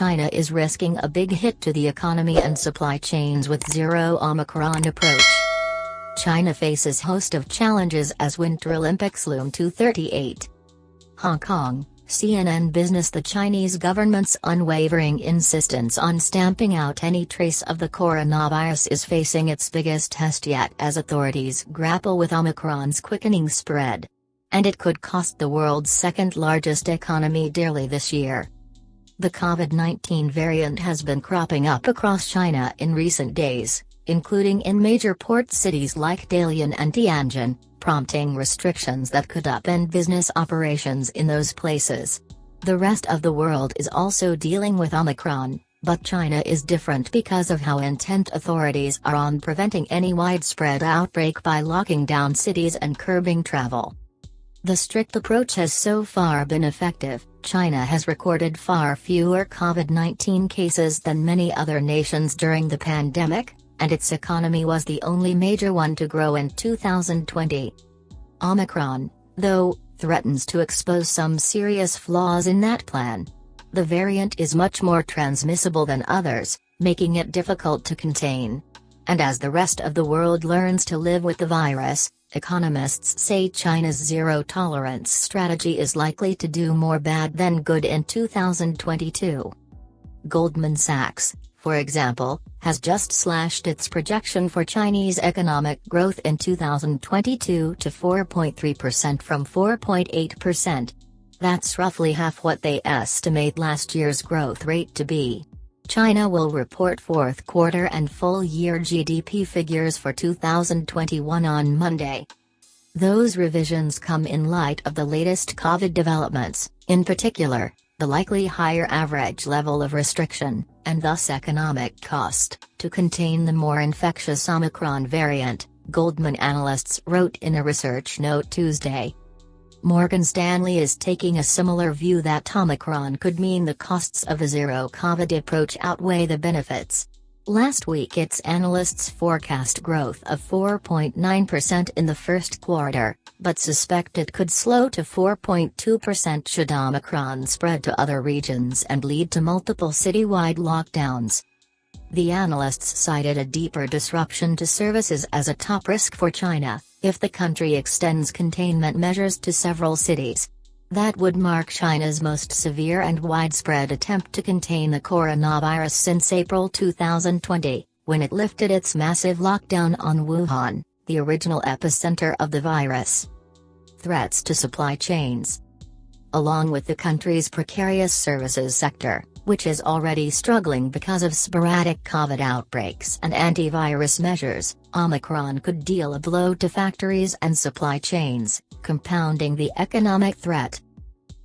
China is risking a big hit to the economy and supply chains with zero-Omicron approach. China faces host of challenges as Winter Olympics loom 238. Hong Kong, CNN Business. The Chinese government's unwavering insistence on stamping out any trace of the coronavirus is facing its biggest test yet as authorities grapple with Omicron's quickening spread. And it could cost the world's second-largest economy dearly this year. The COVID-19 variant has been cropping up across China in recent days, including in major port cities like Dalian and Tianjin, prompting restrictions that could upend business operations in those places. The rest of the world is also dealing with Omicron, but China is different because of how intent authorities are on preventing any widespread outbreak by locking down cities and curbing travel. The strict approach has so far been effective. China has recorded far fewer COVID-19 cases than many other nations during the pandemic, and its economy was the only major one to grow in 2020. Omicron, though, threatens to expose some serious flaws in that plan. The variant is much more transmissible than others, making it difficult to contain. And as the rest of the world learns to live with the virus, economists say China's zero-tolerance strategy is likely to do more bad than good in 2022. Goldman Sachs, for example, has just slashed its projection for Chinese economic growth in 2022 to 4.3% from 4.8%. That's roughly half what they estimate last year's growth rate to be. China will report fourth quarter and full-year GDP figures for 2021 on Monday. Those revisions come in light of the latest COVID developments, in particular, the likely higher average level of restriction, and thus economic cost, to contain the more infectious Omicron variant, Goldman analysts wrote in a research note Tuesday. Morgan Stanley is taking a similar view that Omicron could mean the costs of a zero-COVID approach outweigh the benefits. Last week its analysts forecast growth of 4.9% in the first quarter, but suspect it could slow to 4.2% should Omicron spread to other regions and lead to multiple citywide lockdowns. The analysts cited a deeper disruption to services as a top risk for China, if the country extends containment measures to several cities. That would mark China's most severe and widespread attempt to contain the coronavirus since April 2020, when it lifted its massive lockdown on Wuhan, the original epicenter of the virus. Threats to supply chains. Along with the country's precarious services sector, which is already struggling because of sporadic COVID outbreaks and antivirus measures, Omicron could deal a blow to factories and supply chains, compounding the economic threat.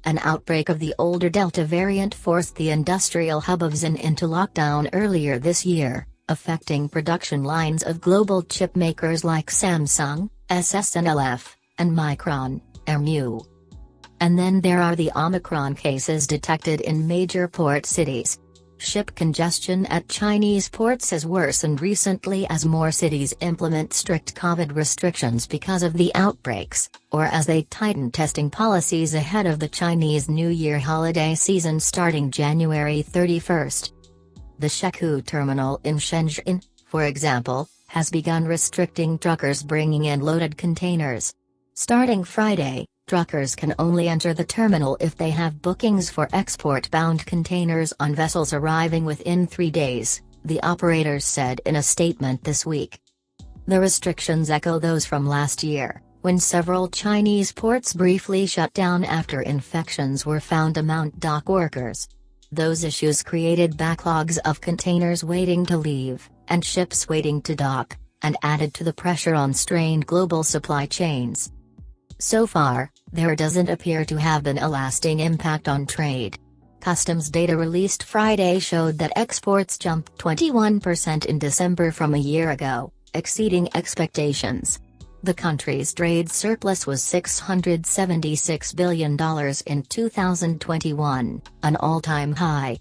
An outbreak of the older Delta variant forced the industrial hub of Xi'an into lockdown earlier this year, affecting production lines of global chip makers like Samsung, SSNLF, and Micron, MU. And then there are the Omicron cases detected in major port cities. Ship congestion at Chinese ports has worsened recently as more cities implement strict COVID restrictions because of the outbreaks, or as they tighten testing policies ahead of the Chinese New Year holiday season starting January 31st. The Shekou terminal in Shenzhen, for example, has begun restricting truckers bringing in loaded containers. Starting Friday, truckers can only enter the terminal if they have bookings for export-bound containers on vessels arriving within 3 days, the operators said in a statement this week. The restrictions echo those from last year, when several Chinese ports briefly shut down after infections were found among dock workers. Those issues created backlogs of containers waiting to leave, and ships waiting to dock, and added to the pressure on strained global supply chains. So far, there doesn't appear to have been a lasting impact on trade. Customs data released Friday showed that exports jumped 21% in December from a year ago, exceeding expectations. The country's trade surplus was $676 billion in 2021, an all-time high.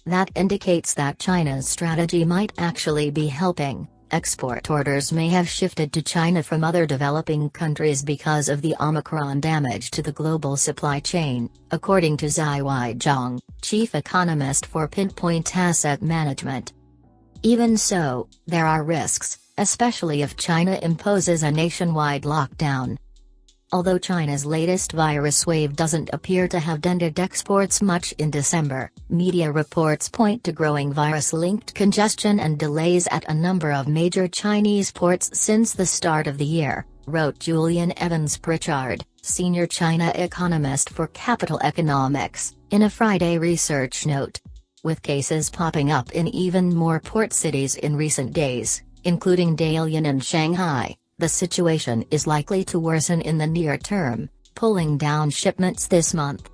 That indicates that China's strategy might actually be helping, Export orders may have shifted to China from other developing countries because of the Omicron damage to the global supply chain, according to Zai Weizhong, chief economist for Pinpoint Asset Management. Even so, there are risks, especially if China imposes a nationwide lockdown. Although China's latest virus wave doesn't appear to have dented exports much in December, media reports point to growing virus-linked congestion and delays at a number of major Chinese ports since the start of the year, wrote Julian Evans-Pritchard, senior China economist for Capital Economics, in a Friday research note. With cases popping up in even more port cities in recent days, including Dalian and Shanghai, the situation is likely to worsen in the near term, pulling down shipments this month.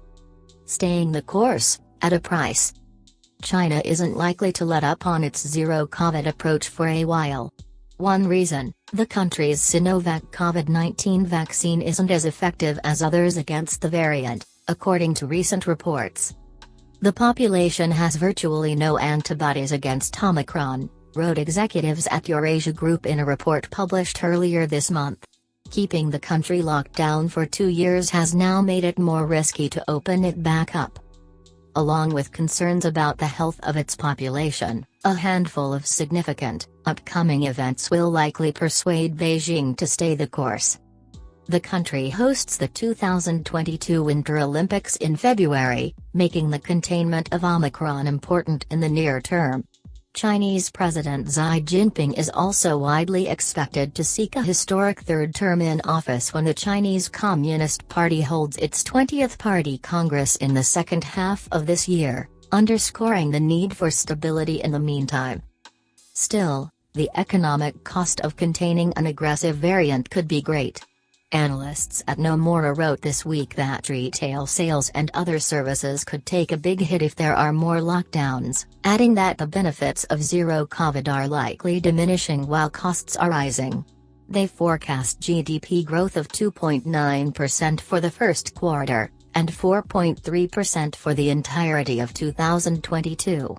Staying the course, at a price. China isn't likely to let up on its zero-COVID approach for a while. One reason, the country's Sinovac COVID-19 vaccine isn't as effective as others against the variant, according to recent reports. The population has virtually no antibodies against Omicron, wrote executives at Eurasia Group in a report published earlier this month. Keeping the country locked down for 2 years has now made it more risky to open it back up. Along with concerns about the health of its population, a handful of significant, upcoming events will likely persuade Beijing to stay the course. The country hosts the 2022 Winter Olympics in February, making the containment of Omicron important in the near term. Chinese President Xi Jinping is also widely expected to seek a historic third term in office when the Chinese Communist Party holds its 20th Party Congress in the second half of this year, underscoring the need for stability in the meantime. Still, the economic cost of containing an aggressive variant could be great. Analysts at Nomura wrote this week that retail sales and other services could take a big hit if there are more lockdowns, adding that the benefits of zero-COVID are likely diminishing while costs are rising. They forecast GDP growth of 2.9% for the first quarter, and 4.3% for the entirety of 2022.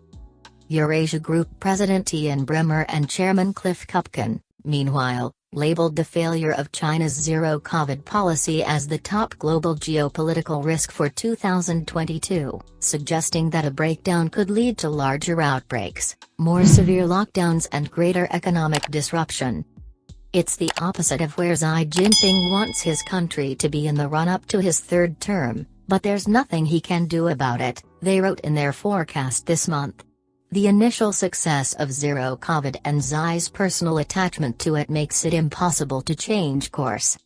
Eurasia Group President Ian Bremmer and Chairman Cliff Kupkin, meanwhile, labeled the failure of China's zero-COVID policy as the top global geopolitical risk for 2022, suggesting that a breakdown could lead to larger outbreaks, more severe lockdowns and greater economic disruption. It's the opposite of where Xi Jinping wants his country to be in the run-up to his third term, but there's nothing he can do about it, they wrote in their forecast this month. The initial success of zero-COVID and Xi's personal attachment to it makes it impossible to change course.